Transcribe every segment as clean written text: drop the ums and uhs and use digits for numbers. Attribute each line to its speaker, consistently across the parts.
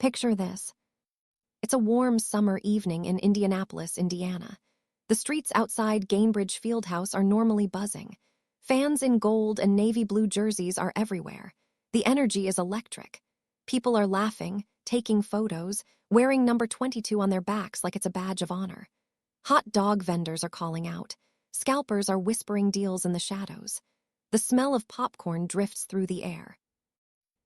Speaker 1: Picture this. It's a warm summer evening in Indianapolis, Indiana. The streets outside Gainbridge Fieldhouse are normally buzzing. Fans in gold and navy blue jerseys are everywhere. The energy is electric. People are laughing, taking photos, wearing number 22 on their backs like it's a badge of honor. Hot dog vendors are calling out. Scalpers are whispering deals in the shadows. The smell of popcorn drifts through the air.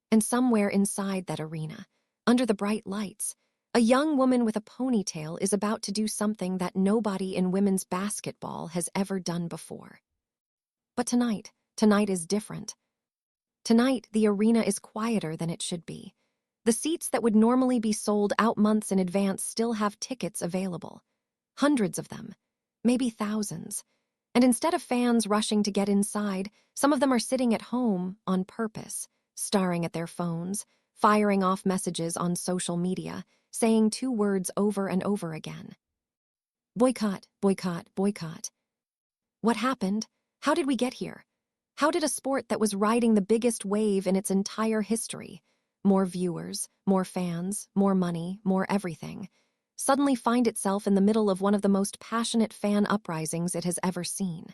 Speaker 1: And somewhere inside that arena, under the bright lights, a young woman with a ponytail is about to do something that nobody in women's basketball has ever done before. But tonight is different. Tonight, the arena is quieter than it should be. The seats that would normally be sold out months in advance still have tickets available. Hundreds of them, maybe thousands. And instead of fans rushing to get inside, some of them are sitting at home on purpose, staring at their phones, firing off messages on social media, saying two words over and over again. Boycott, boycott, boycott. What happened? How did we get here? How did a sport that was riding the biggest wave in its entire history, more viewers, more fans, more money, more everything, suddenly find itself in the middle of one of the most passionate fan uprisings it has ever seen?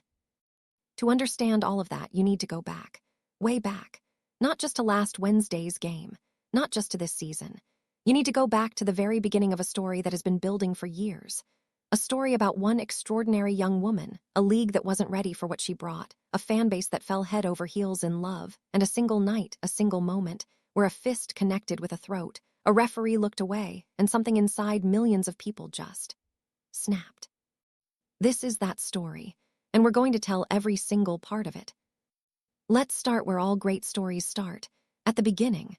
Speaker 1: To understand all of that, you need to go back, way back, not just to last Wednesday's game, not just to this season. You need to go back to the very beginning of a story that has been building for years. A story about one extraordinary young woman, a league that wasn't ready for what she brought, a fan base that fell head over heels in love, and a single night, a single moment, where a fist connected with a throat, a referee looked away, and something inside millions of people just snapped. This is that story, and we're going to tell every single part of it. Let's start where all great stories start, at the beginning.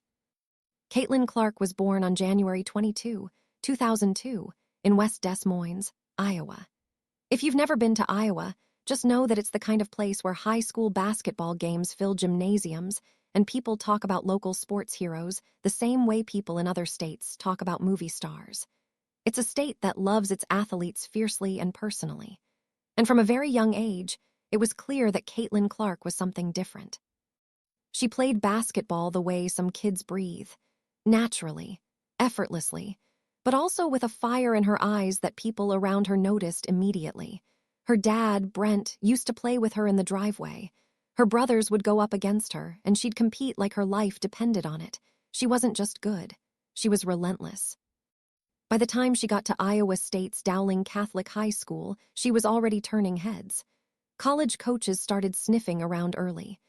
Speaker 1: Caitlin Clark was born on January 22, 2002, in West Des Moines, Iowa. If you've never been to Iowa, just know that it's the kind of place where high school basketball games fill gymnasiums and people talk about local sports heroes the same way people in other states talk about movie stars. It's a state that loves its athletes fiercely and personally. And from a very young age, it was clear that Caitlin Clark was something different. She played basketball the way some kids breathe, naturally, effortlessly, but also with a fire in her eyes that people around her noticed immediately. Her dad, Brent, used to play with her in the driveway. Her brothers would go up against her, and she'd compete like her life depended on it. She wasn't just good. She was relentless. By the time she got to Iowa State's Dowling Catholic High School, she was already turning heads. College coaches started sniffing around early.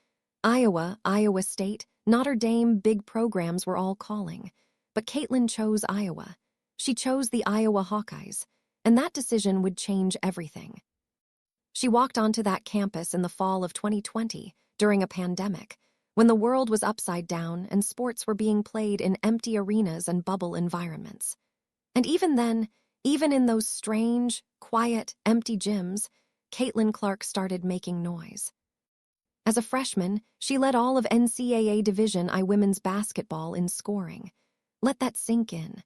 Speaker 1: Iowa, Iowa State, Notre Dame, big programs were all calling. But Caitlin chose Iowa. She chose the Iowa Hawkeyes, and that decision would change everything. She walked onto that campus in the fall of 2020, during a pandemic, when the world was upside down and sports were being played in empty arenas and bubble environments. And even then, even in those strange, quiet, empty gyms, Caitlin Clark started making noise. As a freshman, she led all of NCAA Division I women's basketball in scoring. Let that sink in.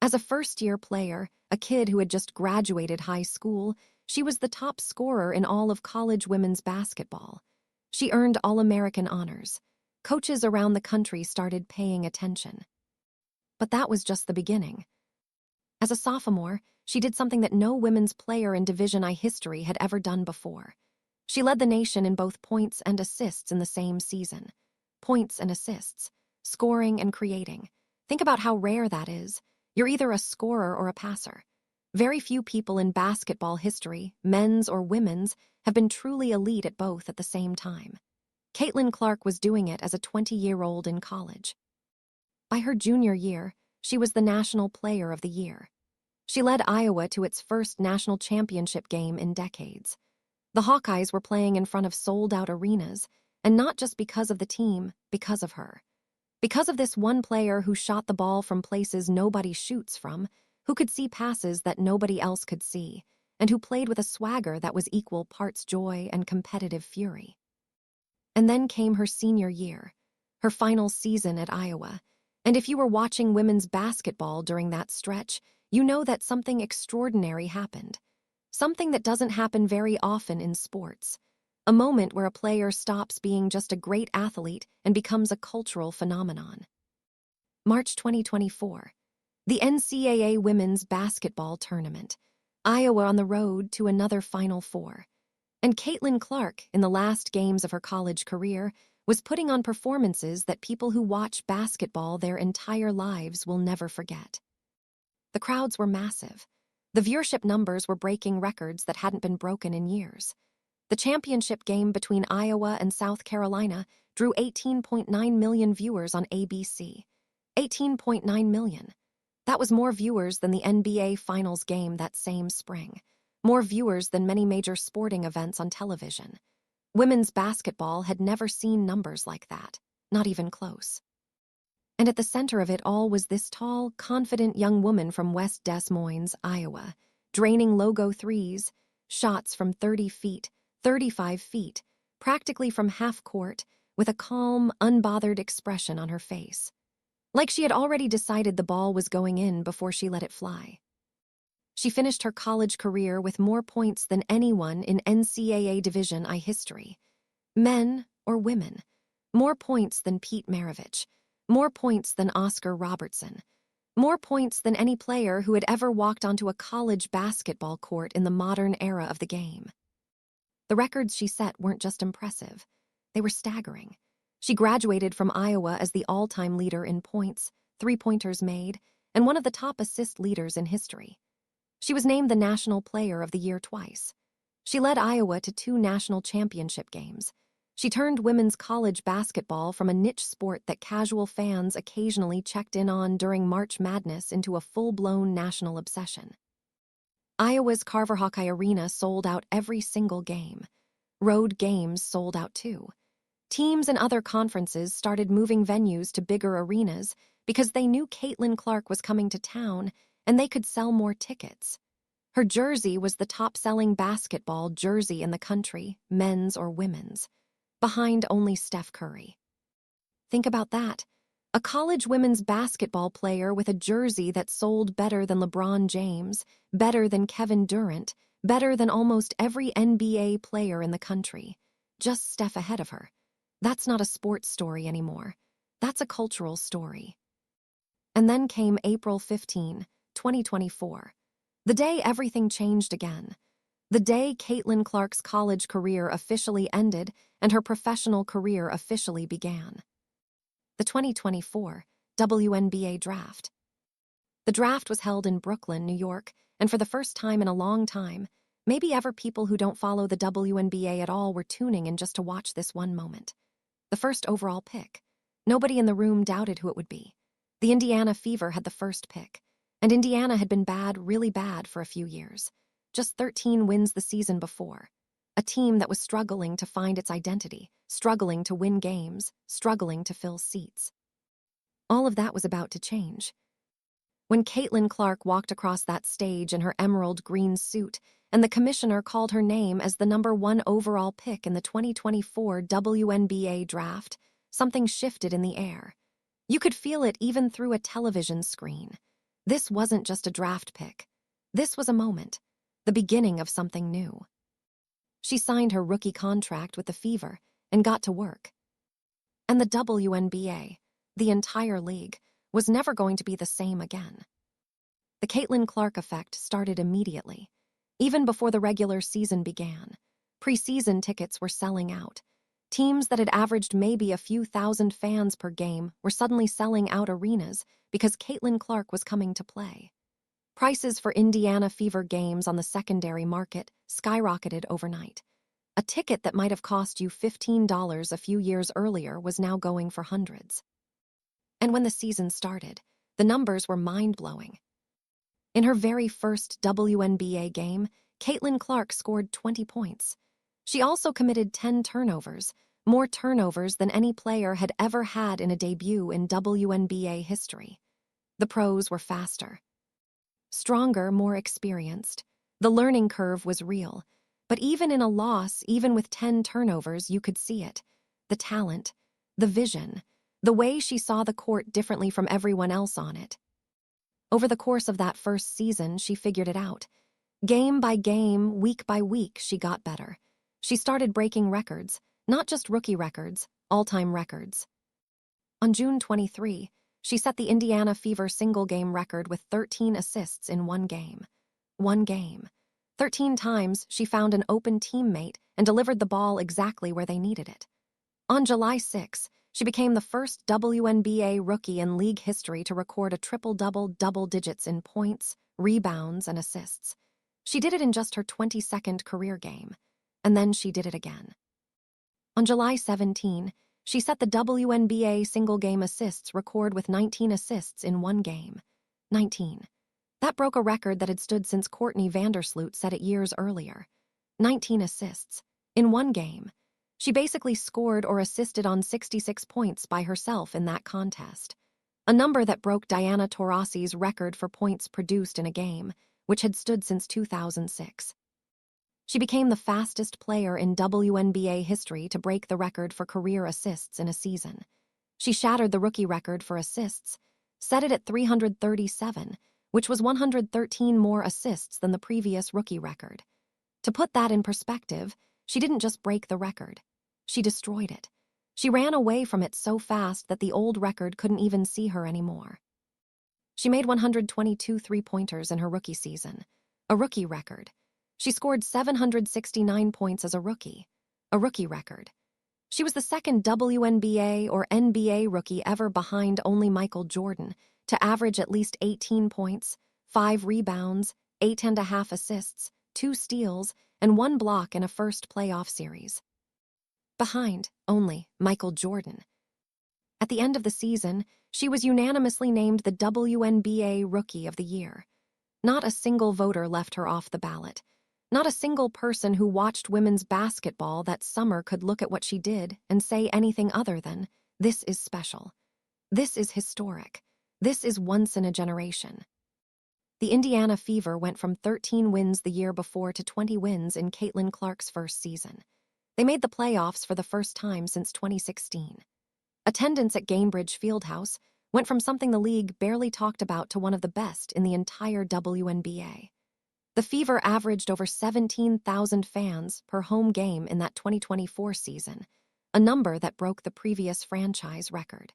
Speaker 1: As a first-year player, a kid who had just graduated high school, she was the top scorer in all of college women's basketball. She earned All-American honors. Coaches around the country started paying attention. But that was just the beginning. As a sophomore, she did something that no women's player in Division I history had ever done before. She led the nation in both points and assists in the same season. Points and assists, scoring and creating. Think about how rare that is. You're either a scorer or a passer. Very few people in basketball history, men's or women's, have been truly elite at both at the same time. Caitlin Clark was doing it as a 20-year-old in college. By her junior year, she was the National Player of the Year. She led Iowa to its first national championship game in decades. The Hawkeyes were playing in front of sold-out arenas, and not just because of the team, because of her. Because of this one player who shot the ball from places nobody shoots from, who could see passes that nobody else could see, and who played with a swagger that was equal parts joy and competitive fury. And then came her senior year, her final season at Iowa, and if you were watching women's basketball during that stretch, you know that something extraordinary happened. Something that doesn't happen very often in sports. A moment where a player stops being just a great athlete and becomes a cultural phenomenon. March 2024. The NCAA Women's Basketball Tournament. Iowa on the road to another Final Four. And Caitlin Clark, in the last games of her college career, was putting on performances that people who watch basketball their entire lives will never forget. The crowds were massive. The viewership numbers were breaking records that hadn't been broken in years. The championship game between Iowa and South Carolina drew 18.9 million viewers on ABC. 18.9 million. That was more viewers than the NBA Finals game that same spring. More viewers than many major sporting events on television. Women's basketball had never seen numbers like that, not even close. And at the center of it all was this tall, confident young woman from West Des Moines, Iowa, draining logo threes, shots from 30 feet, 35 feet, practically from half court, with a calm, unbothered expression on her face. Like she had already decided the ball was going in before she let it fly. She finished her college career with more points than anyone in NCAA Division I history. Men or women. More points than Pete Maravich. More points than Oscar Robertson. More points than any player who had ever walked onto a college basketball court in the modern era of the game. The records she set weren't just impressive. They were staggering. She graduated from Iowa as the all-time leader in points, three-pointers made, and one of the top assist leaders in history. She was named the National Player of the Year twice. She led Iowa to 2 national championship games. She turned women's college basketball from a niche sport that casual fans occasionally checked in on during March Madness into a full-blown national obsession. Iowa's Carver Hawkeye Arena sold out every single game. Road games sold out too. Teams in other conferences started moving venues to bigger arenas because they knew Caitlin Clark was coming to town and they could sell more tickets. Her jersey was the top-selling basketball jersey in the country, men's or women's, behind only Steph Curry. Think about that. A college women's basketball player with a jersey that sold better than LeBron James, better than Kevin Durant, better than almost every NBA player in the country. Just Steph ahead of her. That's not a sports story anymore. That's a cultural story. And then came April 15, 2024. The day everything changed again. The day Caitlin Clark's college career officially ended and her professional career officially began. The 2024 WNBA Draft. The draft was held in Brooklyn, New York, and for the first time in a long time, maybe ever, people who don't follow the WNBA at all were tuning in just to watch this one moment. The first overall pick. Nobody in the room doubted who it would be. The Indiana Fever had the first pick, and Indiana had been bad, really bad for a few years. Just 13 wins the season before. A team that was struggling to find its identity, struggling to win games, struggling to fill seats. All of that was about to change. When Caitlin Clark walked across that stage in her emerald green suit, and the commissioner called her name as the #1 overall pick in the 2024 WNBA draft, something shifted in the air. You could feel it even through a television screen. This wasn't just a draft pick. This was a moment, the beginning of something new. She signed her rookie contract with the Fever and got to work. And the WNBA, the entire league, was never going to be the same again. The Caitlin Clark effect started immediately. Even before the regular season began, preseason tickets were selling out. Teams that had averaged maybe a few thousand fans per game were suddenly selling out arenas because Caitlin Clark was coming to play. Prices for Indiana Fever games on the secondary market skyrocketed overnight. A ticket that might have cost you $15 a few years earlier was now going for hundreds. And when the season started, the numbers were mind-blowing. In her very first WNBA game, Caitlin Clark scored 20 points. She also committed 10 turnovers, more turnovers than any player had ever had in a debut in WNBA history. The pros were faster, stronger, more experienced. The learning curve was real, but even in a loss, even with 10 turnovers, you could see it. The talent, the vision, the way she saw the court differently from everyone else on it. Over the course of that first season, she figured it out. Game by game, week by week, she got better. She started breaking records, not just rookie records, all-time records. On June 23, she set the Indiana Fever single-game record with 13 assists in one game. One game. 13 times she found an open teammate and delivered the ball exactly where they needed it. On July 6, she became the first WNBA rookie in league history to record a triple-double, double digits in points, rebounds, and assists. She did it in just her 22nd career game. And then she did it again. On July 17, she set the WNBA single-game assists record with 19 assists in one game. 19. That broke a record that had stood since Courtney Vandersloot set it years earlier. 19 assists. In one game. She basically scored or assisted on 66 points by herself in that contest. A number that broke Diana Taurasi's record for points produced in a game, which had stood since 2006. She became the fastest player in WNBA history to break the record for career assists in a season. She shattered the rookie record for assists, set it at 337, which was 113 more assists than the previous rookie record. To put that in perspective, she didn't just break the record. She destroyed it. She ran away from it so fast that the old record couldn't even see her anymore. She made 122 three-pointers in her rookie season, a rookie record. She scored 769 points as a rookie record. She was the second WNBA or NBA rookie ever behind only Michael Jordan to average at least 18 points, 5 rebounds, 8.5 assists, 2 steals, and 1 block in a first playoff series. Behind only Michael Jordan. At the end of the season, she was unanimously named the WNBA Rookie of the Year. Not a single voter left her off the ballot. Not a single person who watched women's basketball that summer could look at what she did and say anything other than, "This is special. This is historic. This is once in a generation." The Indiana Fever went from 13 wins the year before to 20 wins in Caitlin Clark's first season. They made the playoffs for the first time since 2016. Attendance at Gainbridge Fieldhouse went from something the league barely talked about to one of the best in the entire WNBA. The Fever averaged over 17,000 fans per home game in that 2024 season, a number that broke the previous franchise record.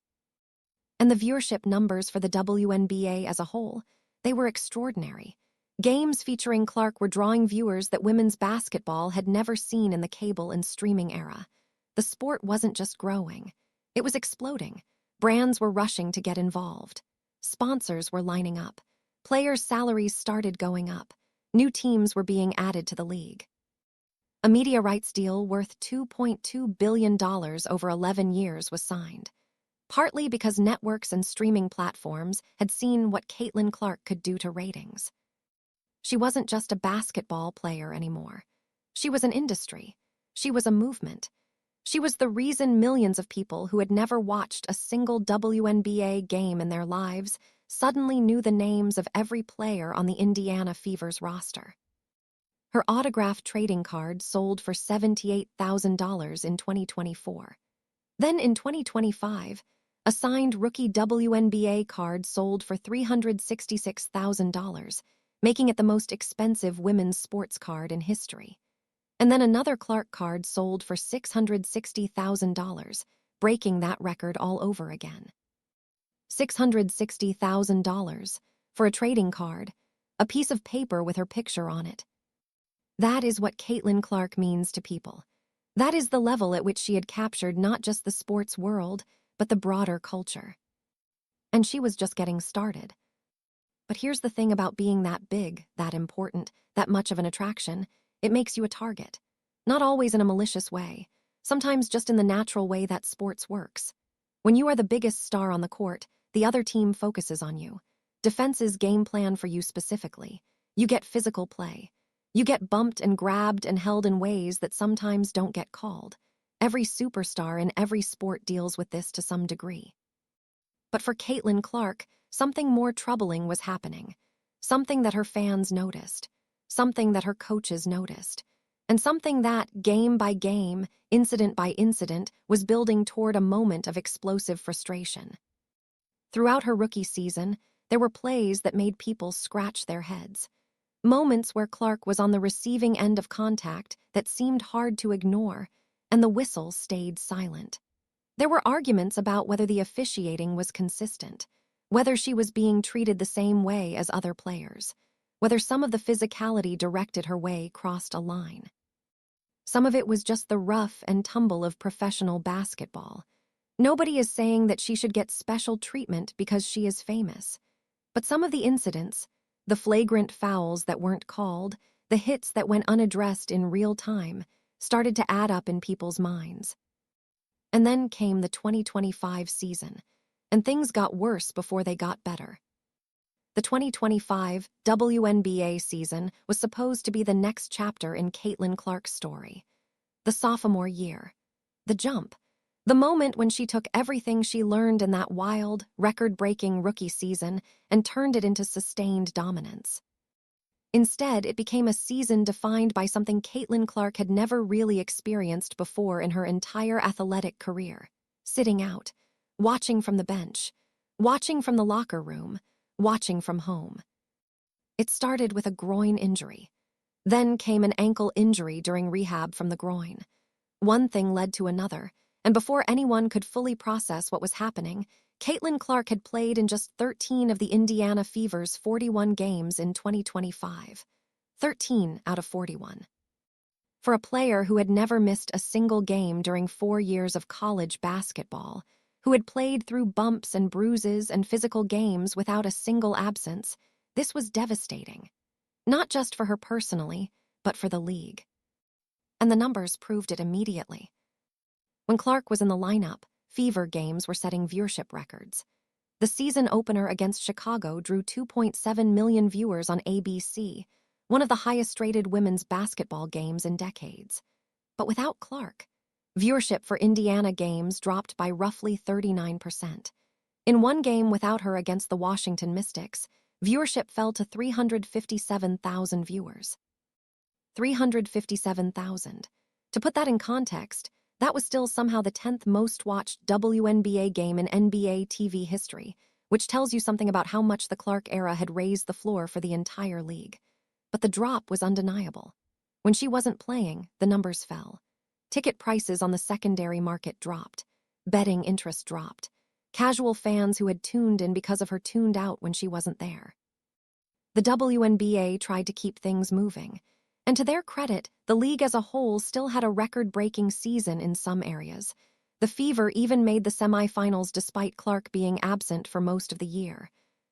Speaker 1: And the viewership numbers for the WNBA as a whole, they were extraordinary. Games featuring Clark were drawing viewers that women's basketball had never seen in the cable and streaming era. The sport wasn't just growing, it was exploding. Brands were rushing to get involved. Sponsors were lining up. Players' salaries started going up. New teams were being added to the league. A media rights deal worth $2.2 billion over 11 years was signed, partly because networks and streaming platforms had seen what Caitlin Clark could do to ratings. She wasn't just a basketball player anymore. She was an industry. She was a movement. She was the reason millions of people who had never watched a single WNBA game in their lives suddenly knew the names of every player on the Indiana Fever's roster. Her autographed trading card sold for $78,000 in 2024. Then in 2025, a signed rookie WNBA card sold for $366,000, making it the most expensive women's sports card in history. And then another Clark card sold for $660,000, breaking that record all over again. $660,000 for a trading card, a piece of paper with her picture on it. That is what Caitlin Clark means to people. That is the level at which she had captured not just the sports world, but the broader culture. And she was just getting started. But here's the thing about being that big, that important, that much of an attraction. It makes you a target. Not always in a malicious way, sometimes just in the natural way that sports works. When you are the biggest star on the court, the other team focuses on you. Defenses game plan for you specifically. You get physical play. You get bumped and grabbed and held in ways that sometimes don't get called. Every superstar in every sport deals with this to some degree. But for Caitlin Clark, something more troubling was happening. Something that her fans noticed. Something that her coaches noticed. And something that, game by game, incident by incident, was building toward a moment of explosive frustration. Throughout her rookie season, there were plays that made people scratch their heads. Moments where Clark was on the receiving end of contact that seemed hard to ignore, and the whistle stayed silent. There were arguments about whether the officiating was consistent, Whether she was being treated the same way as other players, whether some of the physicality directed her way crossed a line. Some of it was just the rough and tumble of professional basketball. Nobody is saying that she should get special treatment because she is famous. But some of the incidents, the flagrant fouls that weren't called, the hits that went unaddressed in real time, started to add up in people's minds. And then came the 2025 season, and things got worse before they got better. The 2025 WNBA season was supposed to be the next chapter in Caitlin Clark's story. The sophomore year. The jump. The moment when she took everything she learned in that wild, record-breaking rookie season and turned it into sustained dominance. Instead, it became a season defined by something Caitlin Clark had never really experienced before in her entire athletic career. Sitting out, watching from the bench, watching from the locker room, watching from home. It started with a groin injury. Then came an ankle injury during rehab from the groin. One thing led to another, and before anyone could fully process what was happening, Caitlin Clark had played in just 13 of the Indiana Fever's 41 games in 2025. 13 out of 41. For a player who had never missed a single game during 4 years of college basketball, who had played through bumps and bruises and physical games without a single absence, this was devastating. Not just for her personally, but for the league. And the numbers proved it immediately. When Clark was in the lineup, Fever games were setting viewership records. The season opener against Chicago drew 2.7 million viewers on ABC, one of the highest-rated women's basketball games in decades. But without Clark, viewership for Indiana games dropped by roughly 39%. In one game without her against the Washington Mystics, viewership fell to 357,000 viewers. 357,000. To put that in context, that was still somehow the 10th most-watched WNBA game in NBA TV history, which tells you something about how much the Clark era had raised the floor for the entire league. But the drop was undeniable. When she wasn't playing, the numbers fell. Ticket prices on the secondary market dropped. Betting interest dropped. Casual fans who had tuned in because of her tuned out when she wasn't there. The WNBA tried to keep things moving. And to their credit, the league as a whole still had a record-breaking season in some areas. The Fever even made the semifinals despite Clark being absent for most of the year.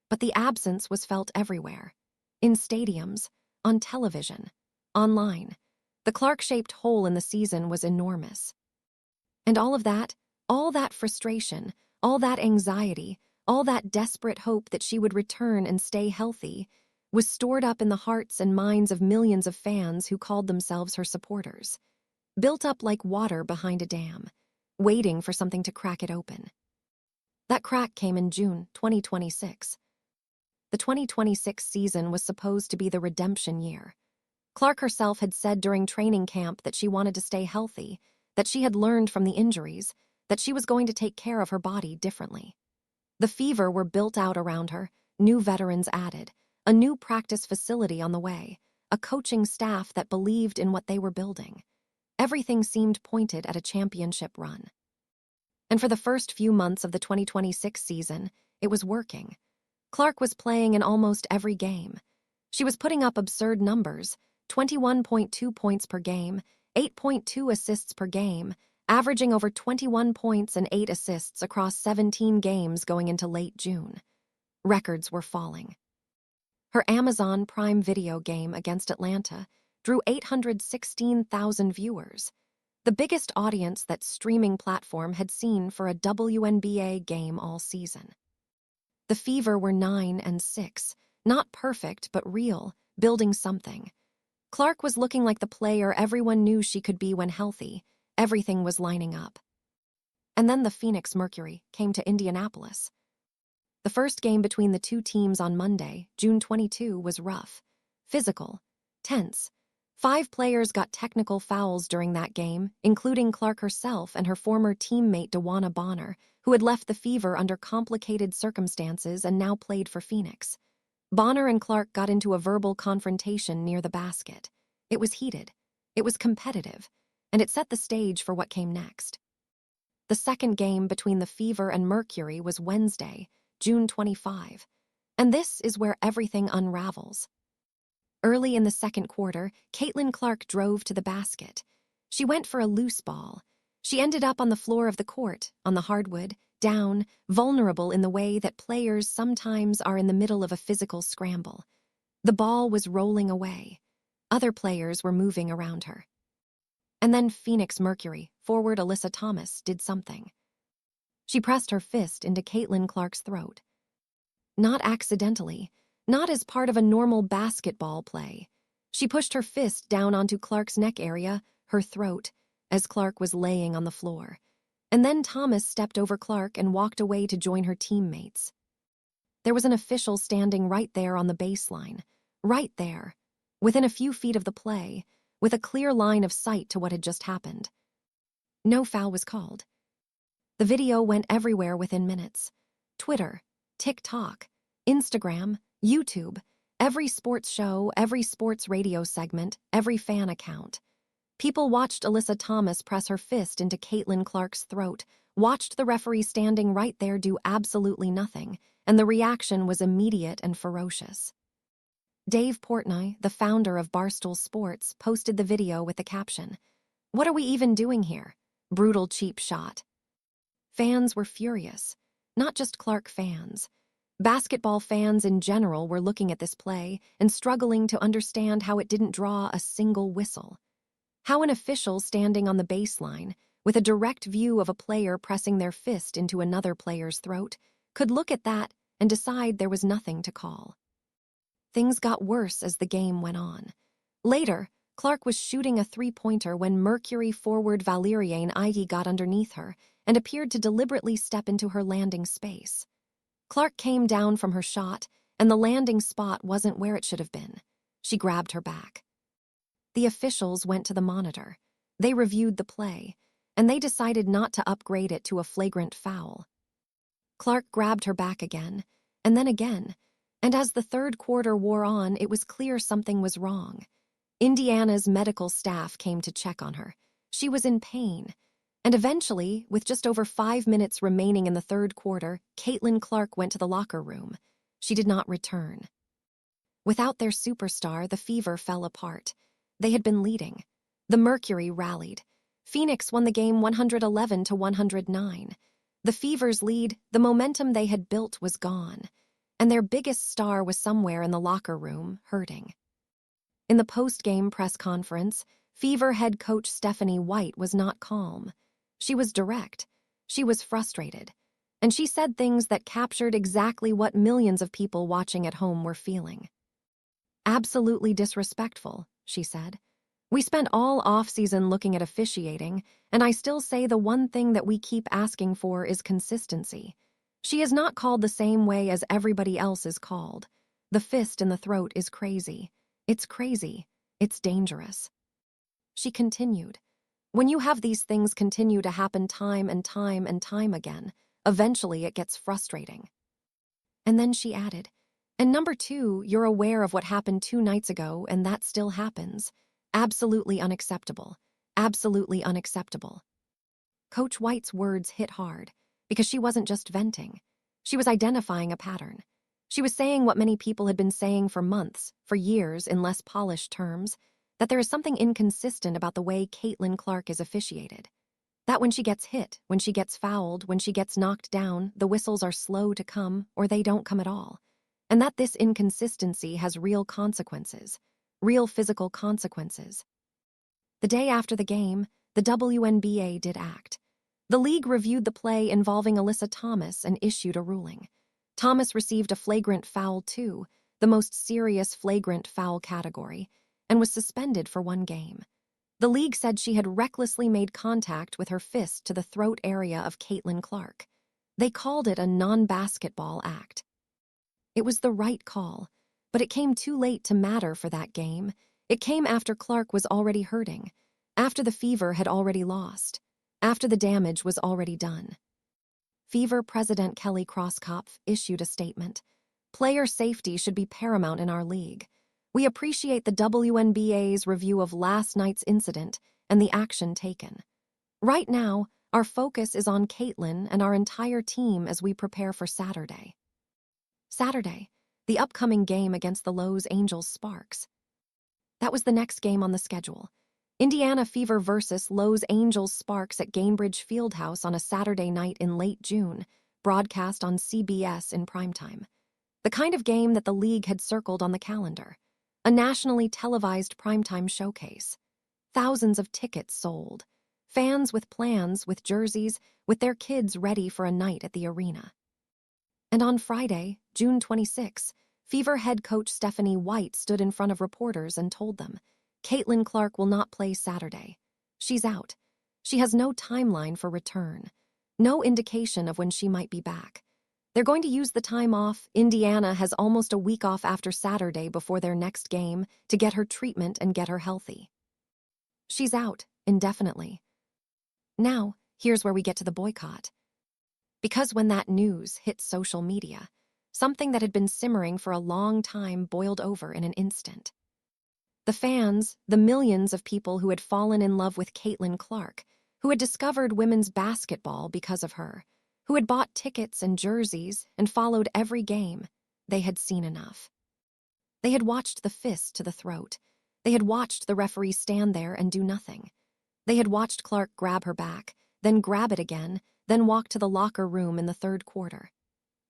Speaker 1: But the absence was felt everywhere. In stadiums, on television, online. The Clark-shaped hole in the season was enormous. And all that frustration, all that anxiety, all that desperate hope that she would return and stay healthy, was stored up in the hearts and minds of millions of fans who called themselves her supporters, built up like water behind a dam, waiting for something to crack it open. That crack came in June 2026. The 2026 season was supposed to be the redemption year. Clark herself had said during training camp that she wanted to stay healthy, that she had learned from the injuries, that she was going to take care of her body differently. The Fever were built out around her, new veterans added, a new practice facility on the way, a coaching staff that believed in what they were building. Everything seemed pointed at a championship run. And for the first few months of the 2026 season, it was working. Clark was playing in almost every game. She was putting up absurd numbers, 21.2 points per game, 8.2 assists per game, averaging over 21 points and 8 assists across 17 games going into late June. Records were falling. Her Amazon Prime Video game against Atlanta drew 816,000 viewers, the biggest audience that streaming platform had seen for a WNBA game all season. The Fever were 9-6, not perfect but real, building something. Clark was looking like the player everyone knew she could be when healthy. Everything was lining up. And then the Phoenix Mercury came to Indianapolis. The first game between the two teams on Monday, June 22, was rough, physical, tense. 5 players got technical fouls during that game, including Clark herself and her former teammate DeWanna Bonner, who had left the Fever under complicated circumstances and now played for Phoenix. Bonner and Clark got into a verbal confrontation near the basket. It was heated, it was competitive, and it set the stage for what came next. The second game between the Fever and Mercury was Wednesday, June 25. And this is where everything unravels. Early in the second quarter, Caitlin Clark drove to the basket. She went for a loose ball. She ended up on the floor of the court, on the hardwood, down, vulnerable in the way that players sometimes are in the middle of a physical scramble. The ball was rolling away. Other players were moving around her. And then Phoenix Mercury, forward Alyssa Thomas, did something. She pressed her fist into Caitlin Clark's throat. Not accidentally, not as part of a normal basketball play. She pushed her fist down onto Clark's neck area, her throat, as Clark was laying on the floor. And then Thomas stepped over Clark and walked away to join her teammates. There was an official standing right there on the baseline, right there, within a few feet of the play, with a clear line of sight to what had just happened. No foul was called. The video went everywhere within minutes. Twitter, TikTok, Instagram, YouTube, every sports show, every sports radio segment, every fan account. People watched Alyssa Thomas press her fist into Caitlin Clark's throat, watched the referee standing right there do absolutely nothing, and the reaction was immediate and ferocious. Dave Portnoy, the founder of Barstool Sports, posted the video with the caption, "What are we even doing here? Brutal cheap shot." Fans were furious, not just Clark fans. Basketball fans in general were looking at this play and struggling to understand how it didn't draw a single whistle. How an official standing on the baseline, with a direct view of a player pressing their fist into another player's throat, could look at that and decide there was nothing to call. Things got worse as the game went on. Later, Clark was shooting a three-pointer when Mercury forward Valeriane Ige got underneath her and appeared to deliberately step into her landing space. Clark came down from her shot, and the landing spot wasn't where it should have been. She grabbed her back. The officials went to the monitor. They reviewed the play, and they decided not to upgrade it to a flagrant foul. Clark grabbed her back again, and as the third quarter wore on, it was clear something was wrong. Indiana's medical staff came to check on her. She was in pain. And eventually, with just over 5 minutes remaining in the third quarter, Caitlin Clark went to the locker room. She did not return. Without their superstar, the Fever fell apart. They had been leading. The Mercury rallied. Phoenix won the game 111-109. The Fever's lead, the momentum they had built, was gone. And their biggest star was somewhere in the locker room, hurting. In the post-game press conference, Fever head coach Stephanie White was not calm. She was direct. She was frustrated. And she said things that captured exactly what millions of people watching at home were feeling. "Absolutely disrespectful," she said. "We spent all off-season looking at officiating, and I still say the one thing that we keep asking for is consistency. She is not called the same way as everybody else is called. The fist in the throat is crazy. It's crazy. It's dangerous." She continued, "When you have these things continue to happen time and time and time again, eventually it gets frustrating." And then she added, "And number two, you're aware of what happened 2 nights ago, and that still happens. Absolutely unacceptable. Absolutely unacceptable." Coach White's words hit hard, because she wasn't just venting. She was identifying a pattern. She was saying what many people had been saying for months, for years, in less polished terms, that there is something inconsistent about the way Caitlin Clark is officiated. That when she gets hit, when she gets fouled, when she gets knocked down, the whistles are slow to come, or they don't come at all. And that this inconsistency has real consequences, real physical consequences. The day after the game, the WNBA did act. The league reviewed the play involving Alyssa Thomas and issued a ruling. Thomas received a flagrant foul too, the most serious flagrant foul category, and was suspended for 1 game. The league said she had recklessly made contact with her fist to the throat area of Caitlin Clark. They called it a non-basketball act. It was the right call, but it came too late to matter for that game. It came after Clark was already hurting, after the Fever had already lost, after the damage was already done. Fever President Kelly Crosskopf issued a statement. "Player safety should be paramount in our league. We appreciate the WNBA's review of last night's incident and the action taken. Right now, our focus is on Caitlin and our entire team as we prepare for Saturday." Saturday, the upcoming game against the Los Angeles Sparks. That was the next game on the schedule. Indiana Fever versus Los Angeles Sparks at Gainbridge Fieldhouse on a Saturday night in late June, broadcast on CBS in primetime. The kind of game that the league had circled on the calendar. A nationally televised primetime showcase. Thousands of tickets sold. Fans with plans, with jerseys, with their kids ready for a night at the arena. And on Friday, June 26, Fever head coach Stephanie White stood in front of reporters and told them, Caitlin Clark will not play Saturday. She's out. She has no timeline for return. No indication of when she might be back. They're going to use the time off. Indiana has almost a week off after Saturday before their next game to get her treatment and get her healthy. She's out, indefinitely. Now, here's where we get to the boycott. Because when that news hit social media, something that had been simmering for a long time boiled over in an instant. The fans, the millions of people who had fallen in love with Caitlin Clark, who had discovered women's basketball because of her, who had bought tickets and jerseys and followed every game, they had seen enough. They had watched the fist to the throat. They had watched the referee stand there and do nothing. They had watched Clark grab her back, then grab it again, then walk to the locker room in the third quarter.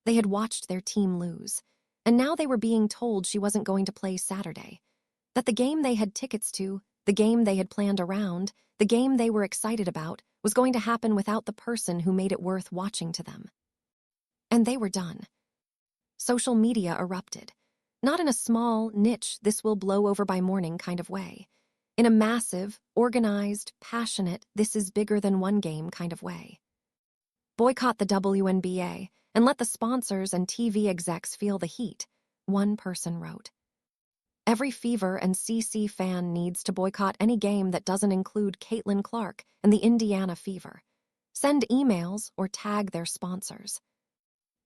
Speaker 1: They had watched their team lose, and now they were being told she wasn't going to play Saturday. That the game they had tickets to, the game they had planned around, the game they were excited about, was going to happen without the person who made it worth watching to them. And they were done. Social media erupted. Not in a small, niche, this will blow over by morning kind of way. In a massive, organized, passionate, this is bigger than one game kind of way. Boycott the WNBA and let the sponsors and TV execs feel the heat, one person wrote. Every Fever and CC fan needs to boycott any game that doesn't include Caitlin Clark and the Indiana Fever. Send emails or tag their sponsors.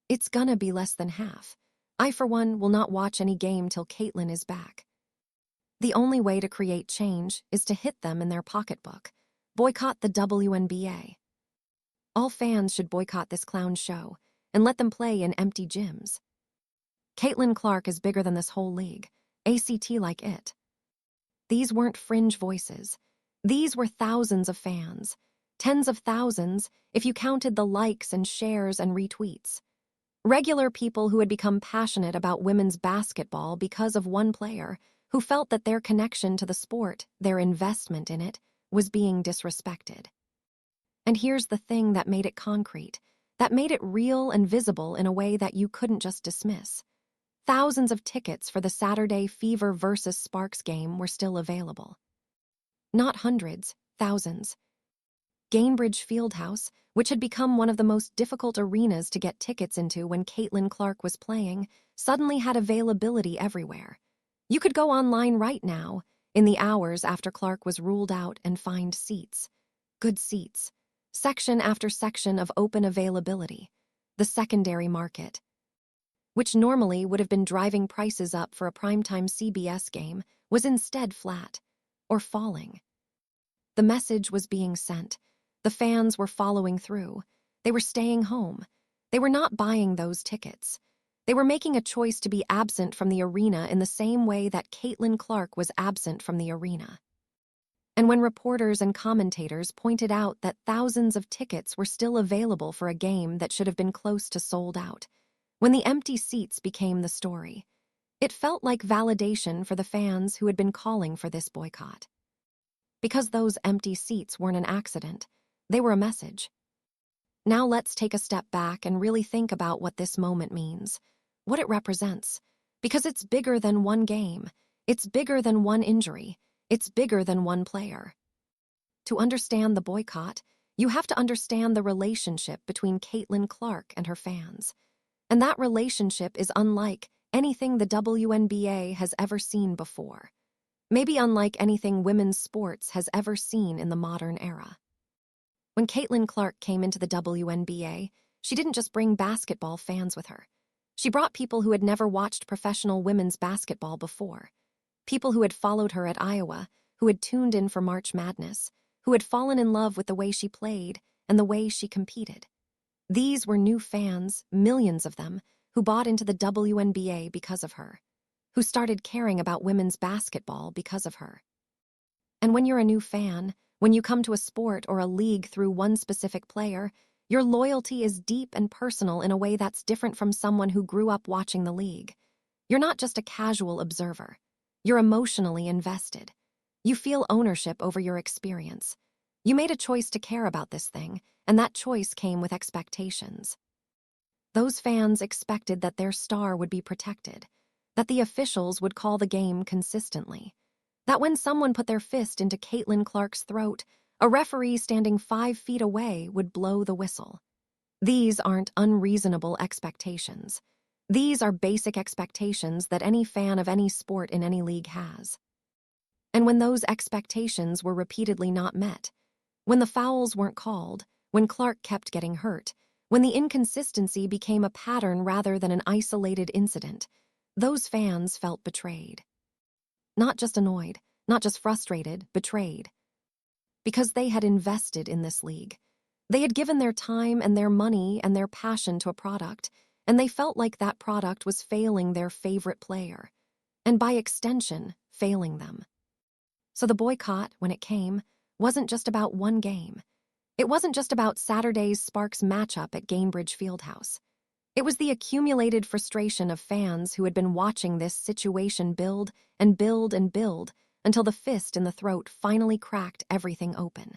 Speaker 1: It's gonna be less than half. I, for one, will not watch any game till Caitlin is back. The only way to create change is to hit them in their pocketbook. Boycott the WNBA. All fans should boycott this clown show and let them play in empty gyms. Caitlin Clark is bigger than this whole league. ACT like it. These weren't fringe voices. These were thousands of fans. Tens of thousands if you counted the likes and shares and retweets. Regular people who had become passionate about women's basketball because of one player, who felt that their connection to the sport, their investment in it, was being disrespected. And here's the thing that made it concrete, that made it real and visible in a way that you couldn't just dismiss. Thousands of tickets for the Saturday Fever versus Sparks game were still available. Not hundreds, thousands. Gainbridge Fieldhouse, which had become one of the most difficult arenas to get tickets into when Caitlin Clark was playing, suddenly had availability everywhere. You could go online right now, in the hours after Clark was ruled out, and find seats. Good seats. Section after section of open availability. The secondary market, which normally would have been driving prices up for a primetime CBS game, was instead flat, or falling. The message was being sent. The fans were following through. They were staying home. They were not buying those tickets. They were making a choice to be absent from the arena in the same way that Caitlin Clark was absent from the arena. And when reporters and commentators pointed out that thousands of tickets were still available for a game that should have been close to sold out, when the empty seats became the story, it felt like validation for the fans who had been calling for this boycott. Because those empty seats weren't an accident, they were a message. Now let's take a step back and really think about what this moment means, what it represents, because it's bigger than one game, it's bigger than one injury, it's bigger than one player. To understand the boycott, you have to understand the relationship between Caitlin Clark and her fans. And that relationship is unlike anything the WNBA has ever seen before. Maybe unlike anything women's sports has ever seen in the modern era. When Caitlin Clark came into the WNBA, she didn't just bring basketball fans with her. She brought people who had never watched professional women's basketball before. People who had followed her at Iowa, who had tuned in for March Madness, who had fallen in love with the way she played and the way she competed. These were new fans, millions of them, who bought into the WNBA because of her, who started caring about women's basketball because of her. And when you're a new fan, when you come to a sport or a league through one specific player, your loyalty is deep and personal in a way that's different from someone who grew up watching the league. You're not just a casual observer. You're emotionally invested. You feel ownership over your experience. You made a choice to care about this thing, and that choice came with expectations. Those fans expected that their star would be protected, that the officials would call the game consistently, that when someone put their fist into Caitlin Clark's throat, a referee standing 5 feet away would blow the whistle. These aren't unreasonable expectations. These are basic expectations that any fan of any sport in any league has. And when those expectations were repeatedly not met, when the fouls weren't called, when Clark kept getting hurt, when the inconsistency became a pattern rather than an isolated incident, those fans felt betrayed. Not just annoyed, not just frustrated, betrayed. Because they had invested in this league. They had given their time and their money and their passion to a product, and they felt like that product was failing their favorite player, and by extension, failing them. So the boycott, when it came, wasn't just about one game. It wasn't just about Saturday's Sparks matchup at Gainbridge Fieldhouse. It was the accumulated frustration of fans who had been watching this situation build and build and build until the fist in the throat finally cracked everything open.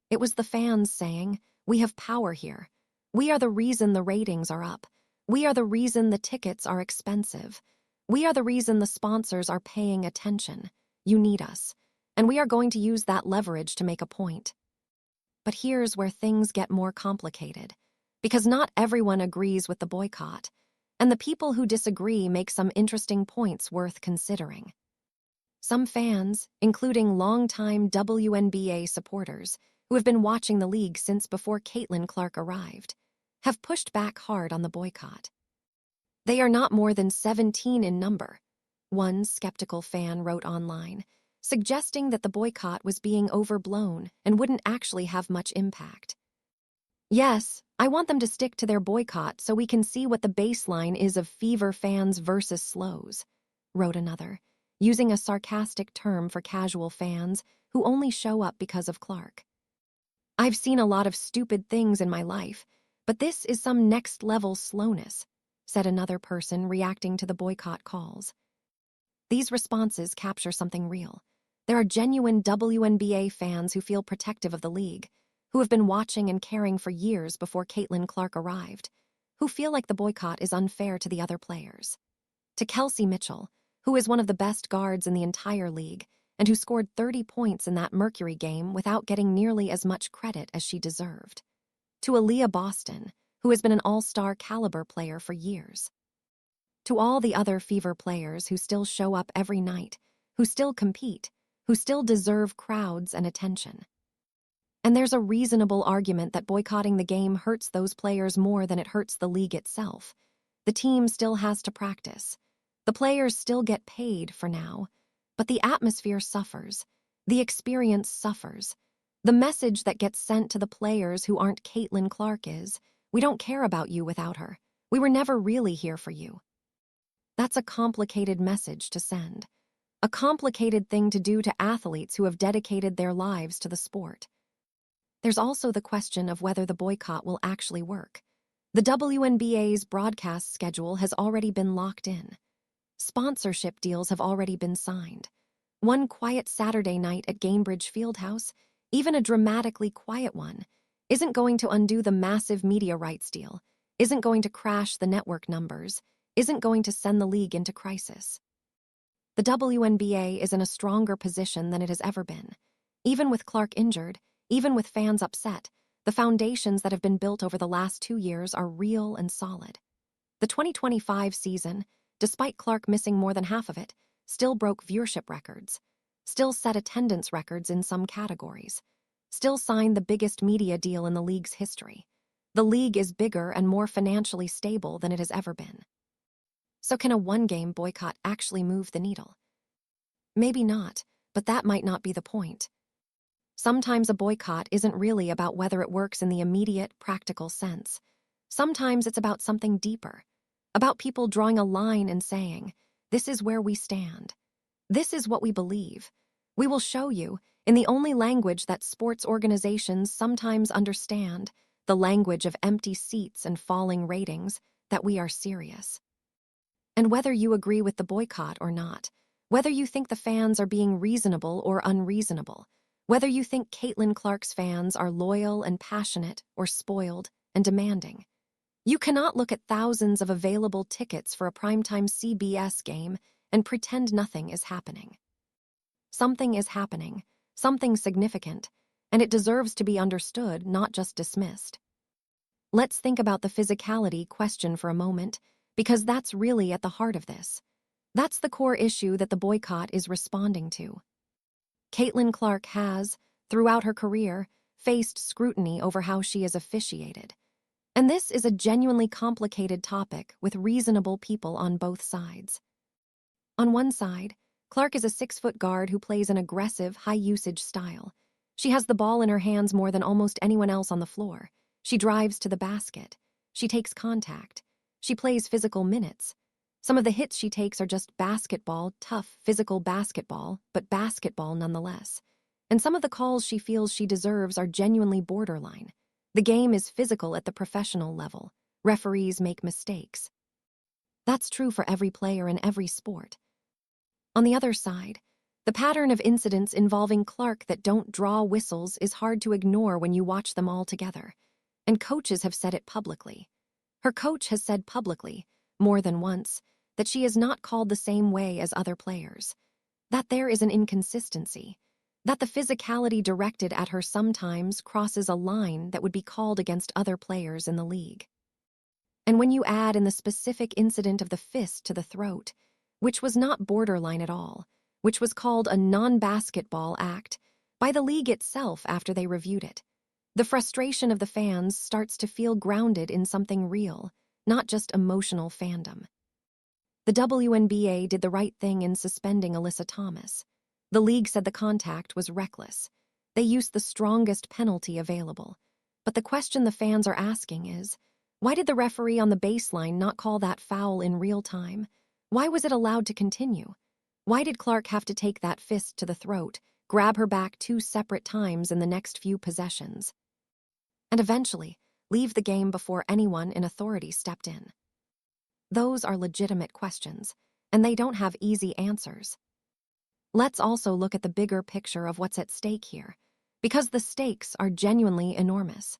Speaker 1: It was the fans saying, "We have power here. We are the reason the ratings are up. We are the reason the tickets are expensive. We are the reason the sponsors are paying attention. You need us. And we are going to use that leverage to make a point." But here's where things get more complicated, because not everyone agrees with the boycott, and the people who disagree make some interesting points worth considering. Some fans, including longtime WNBA supporters who have been watching the league since before Caitlin Clark arrived, have pushed back hard on the boycott. They are not more than 17 in number, one skeptical fan wrote online, suggesting that the boycott was being overblown and wouldn't actually have much impact. "Yes, I want them to stick to their boycott so we can see what the baseline is of Fever fans versus slows," wrote another, using a sarcastic term for casual fans who only show up because of Clark. "I've seen a lot of stupid things in my life, but this is some next-level slowness," said another person reacting to the boycott calls. These responses capture something real. There are genuine WNBA fans who feel protective of the league, who have been watching and caring for years before Caitlin Clark arrived, who feel like the boycott is unfair to the other players. To Kelsey Mitchell, who is one of the best guards in the entire league, and who scored 30 points in that Mercury game without getting nearly as much credit as she deserved. To Aaliyah Boston, who has been an all-star caliber player for years. To all the other Fever players who still show up every night, who still compete, who still deserve crowds and attention. And there's a reasonable argument that boycotting the game hurts those players more than it hurts the league itself. The team still has to practice. The players still get paid for now, but the atmosphere suffers. The experience suffers. The message that gets sent to the players who aren't Caitlin Clark is, "We don't care about you without her. We were never really here for you." That's a complicated message to send. A complicated thing to do to athletes who have dedicated their lives to the sport. There's also the question of whether the boycott will actually work. The WNBA's broadcast schedule has already been locked in. Sponsorship deals have already been signed. One quiet Saturday night at Gainbridge Fieldhouse, even a dramatically quiet one, isn't going to undo the massive media rights deal, isn't going to crash the network numbers, isn't going to send the league into crisis. The WNBA is in a stronger position than it has ever been. Even with Clark injured, even with fans upset, the foundations that have been built over the last 2 years are real and solid. The 2025 season, despite Clark missing more than half of it, still broke viewership records, still set attendance records in some categories, still signed the biggest media deal in the league's history. The league is bigger and more financially stable than it has ever been. So can a one-game boycott actually move the needle? Maybe not, but that might not be the point. Sometimes a boycott isn't really about whether it works in the immediate, practical sense. Sometimes it's about something deeper. about people drawing a line and saying, "This is where we stand. This is what we believe. We will show you, in the only language that sports organizations sometimes understand, the language of empty seats and falling ratings, that we are serious." And whether you agree with the boycott or not, whether you think the fans are being reasonable or unreasonable, whether you think Caitlin Clark's fans are loyal and passionate or spoiled and demanding, you cannot look at thousands of available tickets for a primetime CBS game and pretend nothing is happening. Something is happening, something significant, and it deserves to be understood, not just dismissed. Let's think about the physicality question for a moment, because that's really at the heart of this. That's the core issue that the boycott is responding to. Caitlin Clark has, throughout her career, faced scrutiny over how she is officiated. And this is a genuinely complicated topic with reasonable people on both sides. On one side, Clark is a 6-foot guard who plays an aggressive, high-usage style. She has the ball in her hands more than almost anyone else on the floor. She drives to the basket. She takes contact. She plays physical minutes. Some of the hits she takes are just basketball, tough, physical basketball, but basketball nonetheless. And some of the calls she feels she deserves are genuinely borderline. The game is physical at the professional level. Referees make mistakes. That's true for every player in every sport. On the other side, the pattern of incidents involving Clark that don't draw whistles is hard to ignore when you watch them all together. And coaches have said it publicly. Her coach has said publicly, more than once, that she is not called the same way as other players, that there is an inconsistency, that the physicality directed at her sometimes crosses a line that would be called against other players in the league. And when you add in the specific incident of the fist to the throat, which was not borderline at all, which was called a non-basketball act by the league itself after they reviewed it, the frustration of the fans starts to feel grounded in something real, not just emotional fandom. The WNBA did the right thing in suspending Alyssa Thomas. The league said the contact was reckless. They used the strongest penalty available. But the question the fans are asking is, why did the referee on the baseline not call that foul in real time? Why was it allowed to continue? Why did Clark have to take that fist to the throat, grab her back 2 separate times in the next few possessions, and eventually leave the game before anyone in authority stepped in? Those are legitimate questions, and they don't have easy answers. Let's also look at the bigger picture of what's at stake here, because the stakes are genuinely enormous.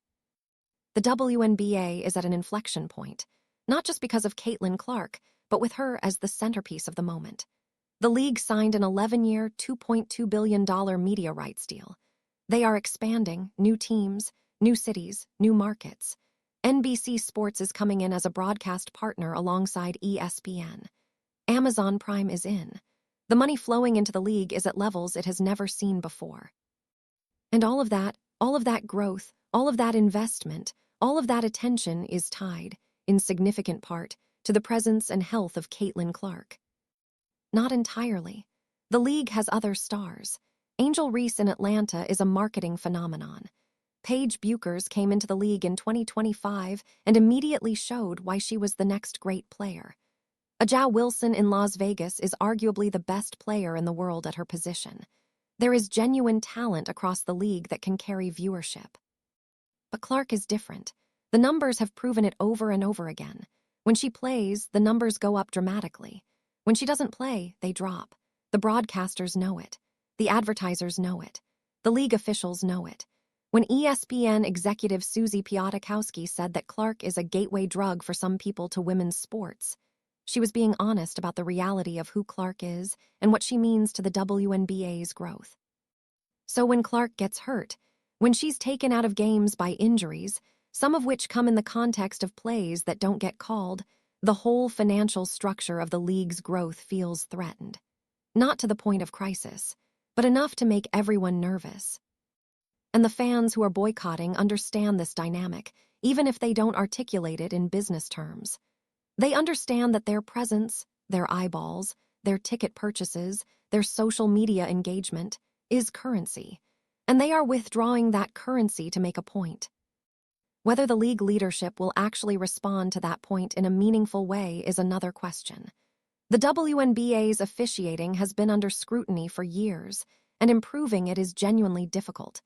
Speaker 1: The WNBA is at an inflection point, not just because of Caitlin Clark, but with her as the centerpiece of the moment. The league signed an 11-year, $2.2 billion media rights deal. They are expanding, new teams, new cities, new markets. NBC Sports is coming in as a broadcast partner alongside ESPN. Amazon Prime is in. The money flowing into the league is at levels it has never seen before. And all of that growth, all of that investment, all of that attention is tied, in significant part, to the presence and health of Caitlin Clark. Not entirely. The league has other stars. Angel Reese in Atlanta is a marketing phenomenon. Paige Buchers came into the league in 2025 and immediately showed why she was the next great player. Ajah Wilson in Las Vegas is arguably the best player in the world at her position. There is genuine talent across the league that can carry viewership. But Clark is different. The numbers have proven it over and over again. When she plays, the numbers go up dramatically. When she doesn't play, they drop. The broadcasters know it. The advertisers know it. The league officials know it. When ESPN executive Susie Piotrkowski said that Clark is a gateway drug for some people to women's sports, she was being honest about the reality of who Clark is and what she means to the WNBA's growth. So when Clark gets hurt, when she's taken out of games by injuries, some of which come in the context of plays that don't get called, the whole financial structure of the league's growth feels threatened. Not to the point of crisis, but enough to make everyone nervous. And the fans who are boycotting understand this dynamic, even if they don't articulate it in business terms. They understand that their presence, their eyeballs, their ticket purchases, their social media engagement is currency, and they are withdrawing that currency to make a point. Whether the league leadership will actually respond to that point in a meaningful way is another question. The WNBA's officiating has been under scrutiny for years, and improving it is genuinely difficult.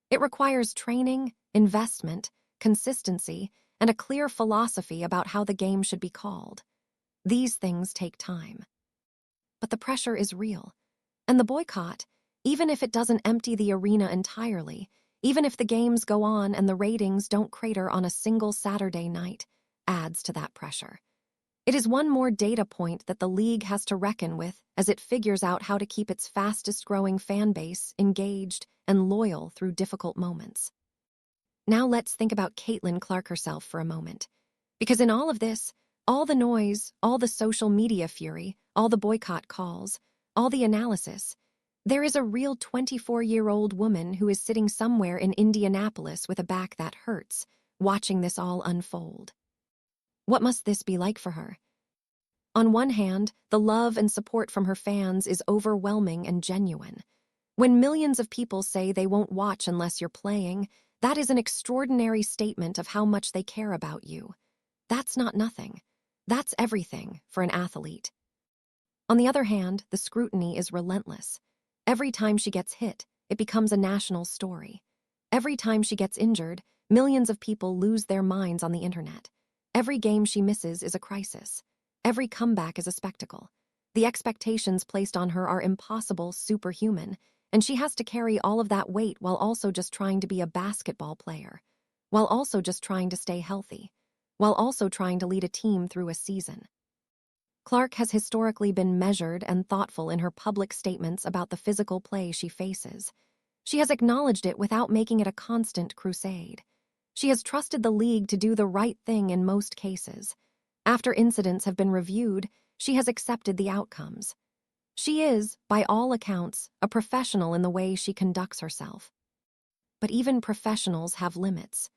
Speaker 1: It requires training, investment, consistency, and a clear philosophy about how the game should be called. These things take time. But the pressure is real. And the boycott, even if it doesn't empty the arena entirely, even if the games go on and the ratings don't crater on a single Saturday night, adds to that pressure. It is one more data point that the league has to reckon with as it figures out how to keep its fastest-growing fan base engaged and loyal through difficult moments. Now let's think about Caitlin Clark herself for a moment. Because in all of this, all the noise, all the social media fury, all the boycott calls, all the analysis, there is a real 24-year-old woman who is sitting somewhere in Indianapolis with a back that hurts, watching this all unfold. What must this be like for her? On one hand, the love and support from her fans is overwhelming and genuine. When millions of people say they won't watch unless you're playing, that is an extraordinary statement of how much they care about you. That's not nothing. That's everything for an athlete. On the other hand, the scrutiny is relentless. Every time she gets hit, it becomes a national story. Every time she gets injured, millions of people lose their minds on the internet. Every game she misses is a crisis. Every comeback is a spectacle. The expectations placed on her are impossible, superhuman, and she has to carry all of that weight while also just trying to be a basketball player, while also just trying to stay healthy, while also trying to lead a team through a season. Clark has historically been measured and thoughtful in her public statements about the physical play she faces. She has acknowledged it without making it a constant crusade. She has trusted the league to do the right thing in most cases. After incidents have been reviewed, she has accepted the outcomes. She is, by all accounts, a professional in the way she conducts herself. But even professionals have limits.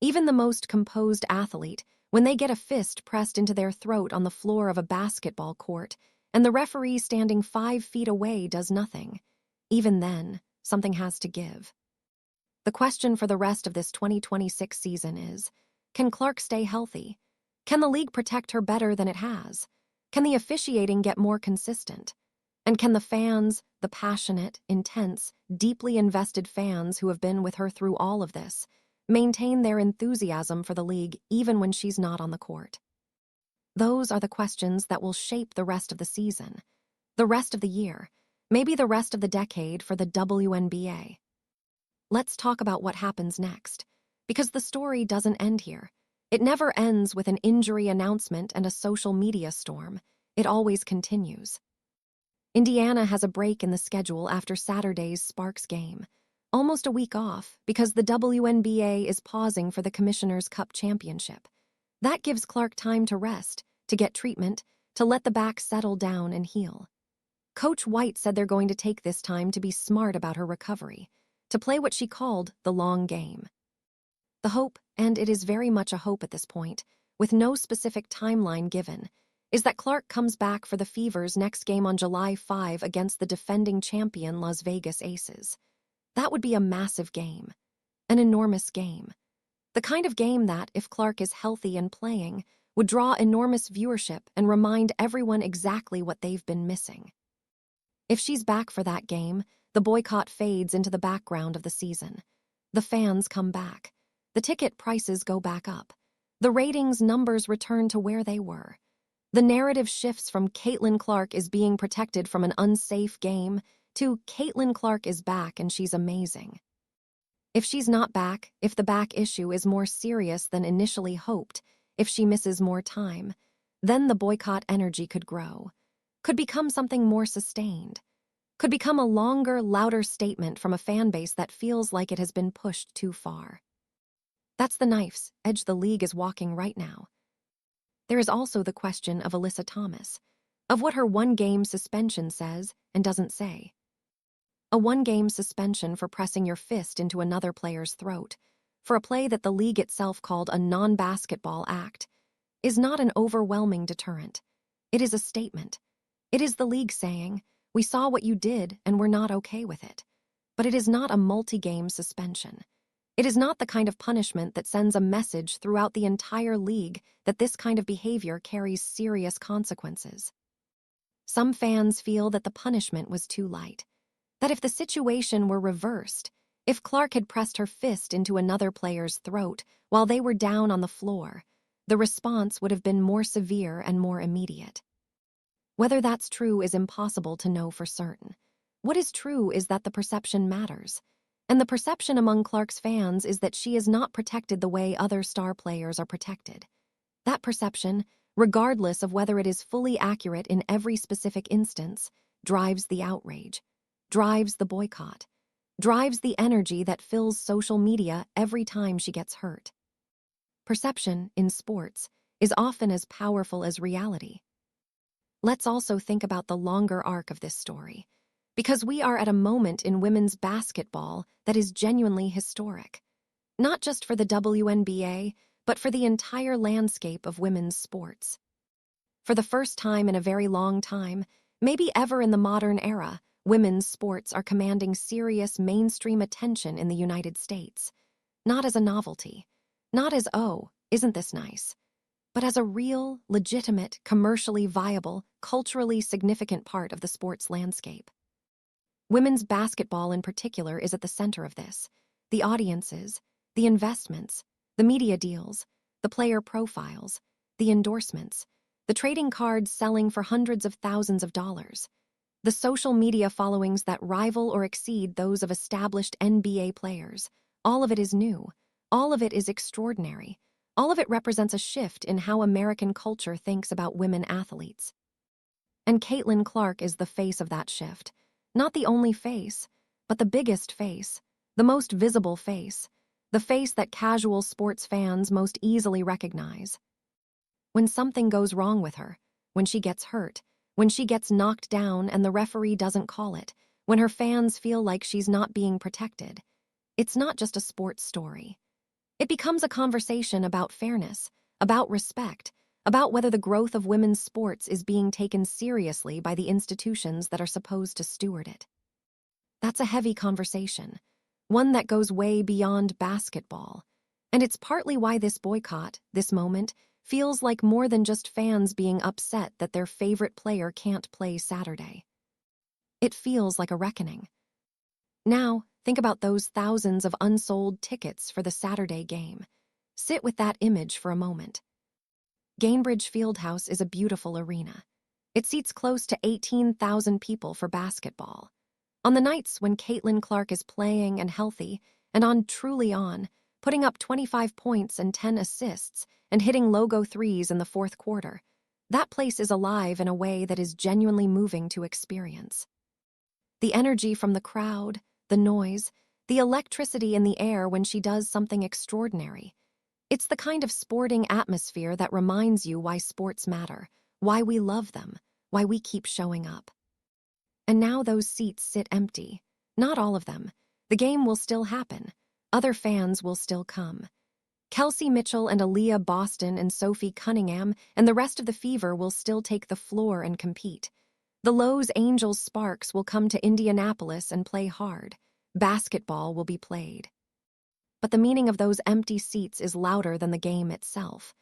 Speaker 1: Even the most composed athlete, when they get a fist pressed into their throat on the floor of a basketball court, and the referee standing 5 feet away does nothing, even then, something has to give. The question for the rest of this 2026 season is, can Clark stay healthy? Can the league protect her better than it has? Can the officiating get more consistent? And can the fans, the passionate, intense, deeply invested fans who have been with her through all of this, maintain their enthusiasm for the league even when she's not on the court? Those are the questions that will shape the rest of the season, the rest of the year, maybe the rest of the decade for the WNBA. Let's talk about what happens next, because the story doesn't end here. It never ends with an injury announcement and a social media storm. It always continues. Indiana has a break in the schedule after Saturday's Sparks game, almost a week off because the WNBA is pausing for the Commissioner's Cup Championship. That gives Clark time to rest, to get treatment, to let the back settle down and heal. Coach White said they're going to take this time to be smart about her recovery, to play what she called the long game. The hope, and it is very much a hope at this point, with no specific timeline given, is that Clark comes back for the Fever's next game on July 5 against the defending champion Las Vegas Aces. That would be a massive game, an enormous game. The kind of game that, if Clark is healthy and playing, would draw enormous viewership and remind everyone exactly what they've been missing. If she's back for that game, the boycott fades into the background of the season. The fans come back. The ticket prices go back up. The ratings numbers return to where they were. The narrative shifts from Caitlin Clark is being protected from an unsafe game to Caitlin Clark is back and she's amazing. If she's not back, if the back issue is more serious than initially hoped, if she misses more time, then the boycott energy could grow, could become something more sustained, could become a longer, louder statement from a fan base that feels like it has been pushed too far. That's the knife's edge the league is walking right now. There is also the question of Alyssa Thomas, of what her one-game suspension says and doesn't say. A one-game suspension for pressing your fist into another player's throat, for a play that the league itself called a non-basketball act, is not an overwhelming deterrent. It is a statement. It is the league saying, we saw what you did and we're not okay with it. But it is not a multi-game suspension. It is not the kind of punishment that sends a message throughout the entire league that this kind of behavior carries serious consequences. Some fans feel that the punishment was too light, that if the situation were reversed, if Clark had pressed her fist into another player's throat while they were down on the floor, the response would have been more severe and more immediate. Whether that's true is impossible to know for certain. What is true is that the perception matters. And the perception among Clark's fans is that she is not protected the way other star players are protected. That perception, regardless of whether it is fully accurate in every specific instance, drives the outrage, drives the boycott, drives the energy that fills social media every time she gets hurt. Perception, in sports, is often as powerful as reality. Let's also think about the longer arc of this story, because we are at a moment in women's basketball that is genuinely historic, not just for the WNBA, but for the entire landscape of women's sports. For the first time in a very long time, maybe ever in the modern era, women's sports are commanding serious mainstream attention in the United States, not as a novelty, not as, oh, isn't this nice, but as a real, legitimate, commercially viable, culturally significant part of the sports landscape. Women's basketball in particular is at the center of this. The audiences, the investments, the media deals, the player profiles, the endorsements, the trading cards selling for hundreds of thousands of dollars, the social media followings that rival or exceed those of established NBA players. All of it is new. All of it is extraordinary. All of it represents a shift in how American culture thinks about women athletes. And Caitlin Clark is the face of that shift. Not the only face, but the biggest face, the most visible face, the face that casual sports fans most easily recognize. When something goes wrong with her, when she gets hurt, when she gets knocked down and the referee doesn't call it, when her fans feel like she's not being protected, it's not just a sports story. It becomes a conversation about fairness, about respect, about whether the growth of women's sports is being taken seriously by the institutions that are supposed to steward it. That's a heavy conversation, one that goes way beyond basketball. And it's partly why this boycott, this moment, feels like more than just fans being upset that their favorite player can't play Saturday. It feels like a reckoning. Now, think about those thousands of unsold tickets for the Saturday game. Sit with that image for a moment. Gainbridge Fieldhouse is a beautiful arena. It seats close to 18,000 people for basketball. On the nights when Caitlin Clark is playing and healthy, and truly on, putting up 25 points and 10 assists, and hitting logo threes in the fourth quarter, that place is alive in a way that is genuinely moving to experience. The energy from the crowd, the noise, the electricity in the air when she does something extraordinary. It's the kind of sporting atmosphere that reminds you why sports matter, why we love them, why we keep showing up. And now those seats sit empty. Not all of them. The game will still happen. Other fans will still come. Kelsey Mitchell and Aaliyah Boston and Sophie Cunningham and the rest of the Fever will still take the floor and compete. The Lowe's Angels Sparks will come to Indianapolis and play hard. Basketball will be played. But the meaning of those empty seats is louder than the game itself.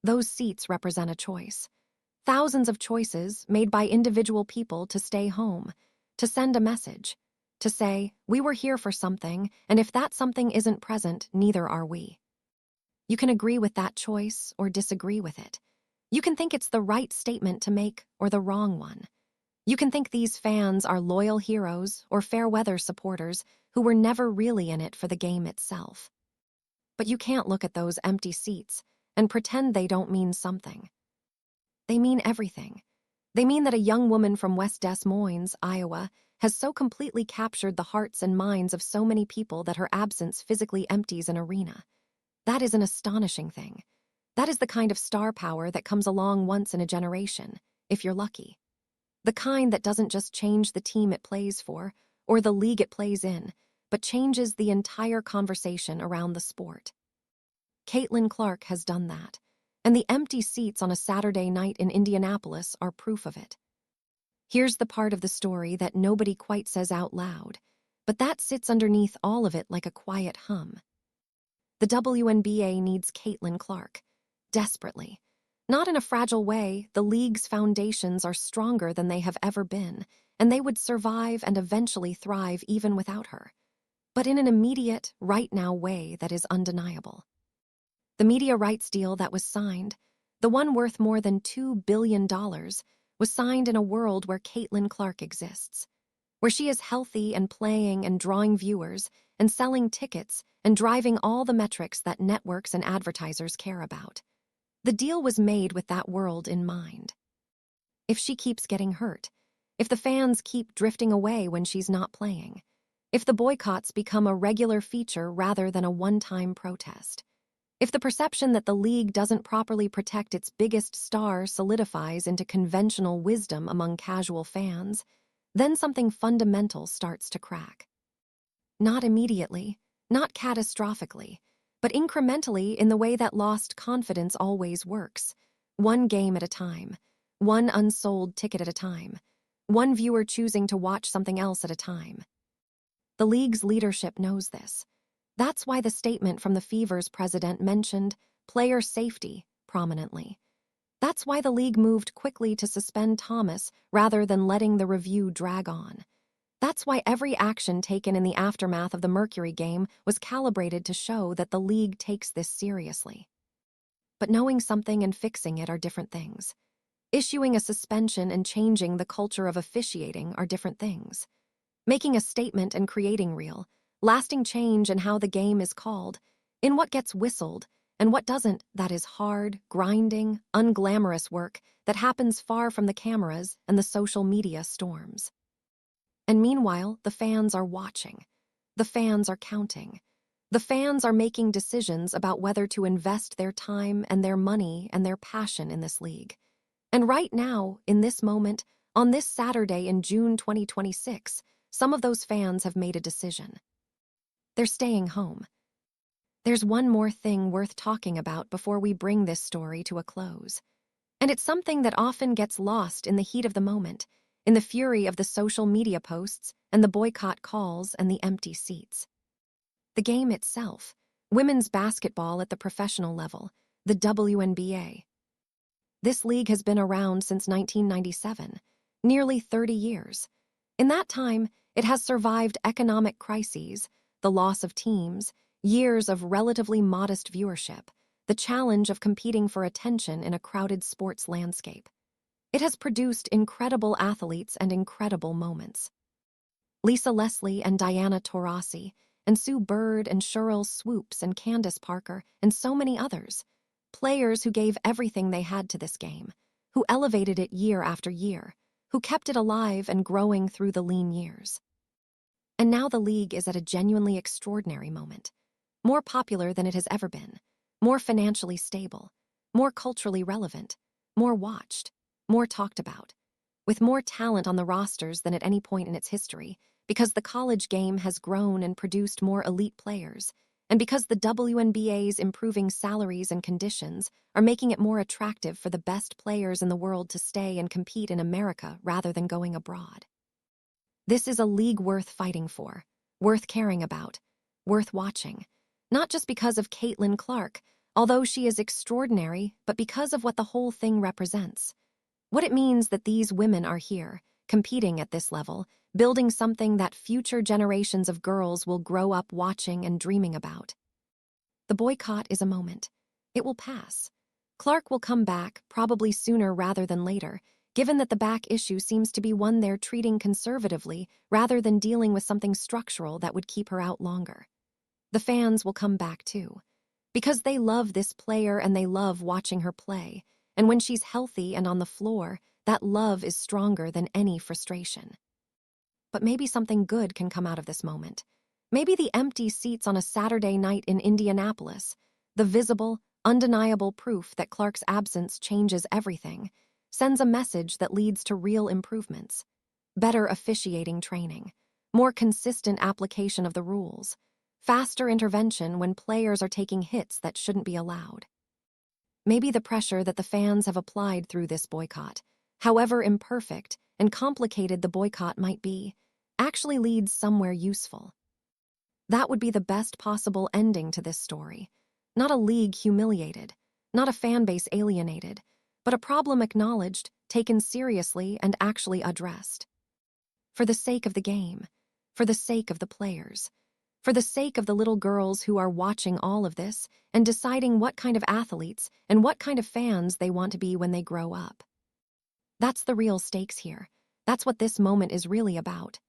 Speaker 1: Those seats represent a choice. Thousands of choices made by individual people to stay home, to send a message, to say, we were here for something, and if that something isn't present, neither are we. You can agree with that choice or disagree with it. You can think it's the right statement to make or the wrong one. You can think these fans are loyal heroes or fair-weather supporters who were never really in it for the game itself. But you can't look at those empty seats and pretend they don't mean something. They mean everything. They mean that a young woman from West Des Moines, Iowa, has so completely captured the hearts and minds of so many people that her absence physically empties an arena. That is an astonishing thing. That is the kind of star power that comes along once in a generation, if you're lucky. The kind that doesn't just change the team it plays for, or the league it plays in, but changes the entire conversation around the sport. Caitlin Clark has done that, and the empty seats on a Saturday night in Indianapolis are proof of it. Here's the part of the story that nobody quite says out loud, but that sits underneath all of it like a quiet hum. The WNBA needs Caitlin Clark. Desperately. Not in a fragile way, the league's foundations are stronger than they have ever been, and they would survive and eventually thrive even without her. But in an immediate, right-now way that is undeniable. The media rights deal that was signed, the one worth more than $2 billion, was signed in a world where Caitlin Clark exists, where she is healthy and playing and drawing viewers and selling tickets and driving all the metrics that networks and advertisers care about. The deal was made with that world in mind. If she keeps getting hurt, if the fans keep drifting away when she's not playing, if the boycotts become a regular feature rather than a one-time protest, if the perception that the league doesn't properly protect its biggest star solidifies into conventional wisdom among casual fans, then something fundamental starts to crack. Not immediately, not catastrophically, but incrementally in the way that lost confidence always works, one game at a time, one unsold ticket at a time, one viewer choosing to watch something else at a time. The league's leadership knows this. That's why the statement from the Fever's president mentioned player safety prominently. That's why the league moved quickly to suspend Thomas rather than letting the review drag on. That's why every action taken in the aftermath of the Mercury game was calibrated to show that the league takes this seriously. But knowing something and fixing it are different things. Issuing a suspension and changing the culture of officiating are different things. Making a statement and creating real, lasting change in how the game is called, in what gets whistled, and what doesn't, that is hard, grinding, unglamorous work that happens far from the cameras and the social media storms. And meanwhile, the fans are watching. The fans are counting. The fans are making decisions about whether to invest their time and their money and their passion in this league. And right now, in this moment, on this Saturday in June 2026, some of those fans have made a decision. They're staying home. There's one more thing worth talking about before we bring this story to a close. And it's something that often gets lost in the heat of the moment, in the fury of the social media posts and the boycott calls and the empty seats. The game itself, women's basketball at the professional level, the WNBA. This league has been around since 1997, nearly 30 years. In that time, it has survived economic crises, the loss of teams, years of relatively modest viewership, the challenge of competing for attention in a crowded sports landscape. It has produced incredible athletes and incredible moments. Lisa Leslie and Diana Taurasi, and Sue Bird and Cheryl Swoops and Candace Parker, and so many others. Players who gave everything they had to this game, who elevated it year after year, who kept it alive and growing through the lean years. And now the league is at a genuinely extraordinary moment, more popular than it has ever been, more financially stable, more culturally relevant, more watched, more talked about, with more talent on the rosters than at any point in its history, because the college game has grown and produced more elite players, and because the WNBA's improving salaries and conditions are making it more attractive for the best players in the world to stay and compete in America rather than going abroad. This is a league worth fighting for, worth caring about, worth watching, not just because of Caitlin Clark, although she is extraordinary, but because of what the whole thing represents. What it means that these women are here, competing at this level, building something that future generations of girls will grow up watching and dreaming about. The boycott is a moment. It will pass. Clark will come back, probably sooner rather than later, given that the back issue seems to be one they're treating conservatively rather than dealing with something structural that would keep her out longer. The fans will come back too, because they love this player and they love watching her play, and when she's healthy and on the floor, that love is stronger than any frustration. But maybe something good can come out of this moment. Maybe the empty seats on a Saturday night in Indianapolis, the visible, undeniable proof that Clark's absence changes everything, sends a message that leads to real improvements. Better officiating training, more consistent application of the rules, faster intervention when players are taking hits that shouldn't be allowed. Maybe the pressure that the fans have applied through this boycott, however imperfect and complicated the boycott might be, actually leads somewhere useful. That would be the best possible ending to this story. Not a league humiliated, not a fan base alienated, but a problem acknowledged, taken seriously, and actually addressed. For the sake of the game, for the sake of the players, for the sake of the little girls who are watching all of this and deciding what kind of athletes and what kind of fans they want to be when they grow up. That's the real stakes here. That's what this moment is really about.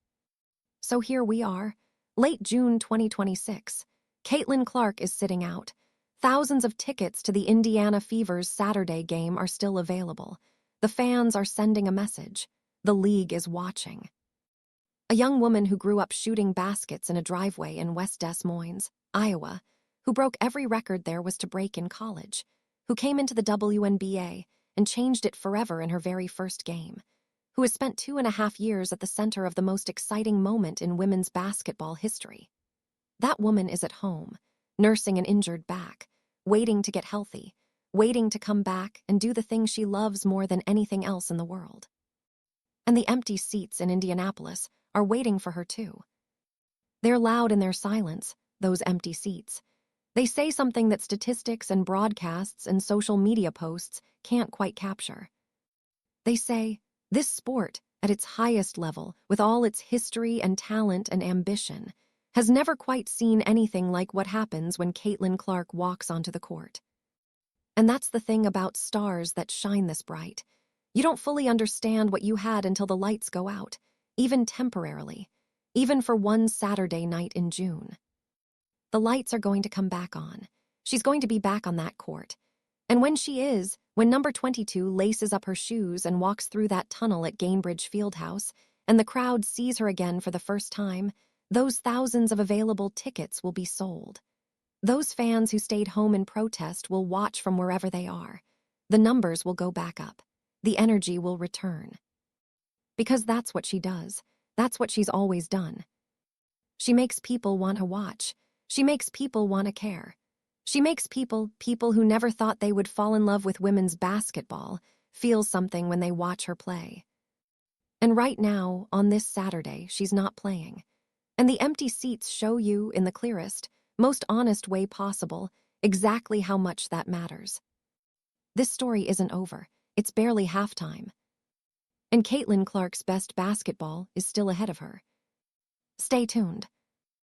Speaker 1: So here we are, late June 2026. Caitlin Clark is sitting out. Thousands of tickets to the Indiana Fever's Saturday game are still available. The fans are sending a message. The league is watching. A young woman who grew up shooting baskets in a driveway in West Des Moines, Iowa, who broke every record there was to break in college, who came into the WNBA and changed it forever in her very first game, who has spent 2.5 years at the center of the most exciting moment in women's basketball history. That woman is at home, nursing an injured back, waiting to get healthy, waiting to come back and do the thing she loves more than anything else in the world. And the empty seats in Indianapolis are waiting for her too. They're loud in their silence, those empty seats. They say something that statistics and broadcasts and social media posts can't quite capture. They say, this sport, at its highest level, with all its history and talent and ambition, has never quite seen anything like what happens when Caitlin Clark walks onto the court. And that's the thing about stars that shine this bright. You don't fully understand what you had until the lights go out, even temporarily, even for one Saturday night in June. The lights are going to come back on. She's going to be back on that court. And when she is, when number 22 laces up her shoes and walks through that tunnel at Gainbridge Fieldhouse, and the crowd sees her again for the first time, those thousands of available tickets will be sold. Those fans who stayed home in protest will watch from wherever they are. The numbers will go back up. The energy will return. Because that's what she does. That's what she's always done. She makes people want to watch. She makes people want to care. She makes people who never thought they would fall in love with women's basketball, feel something when they watch her play. And right now, on this Saturday, she's not playing. And the empty seats show you, in the clearest, most honest way possible, exactly how much that matters. This story isn't over. It's barely halftime. And Caitlin Clark's best basketball is still ahead of her. Stay tuned.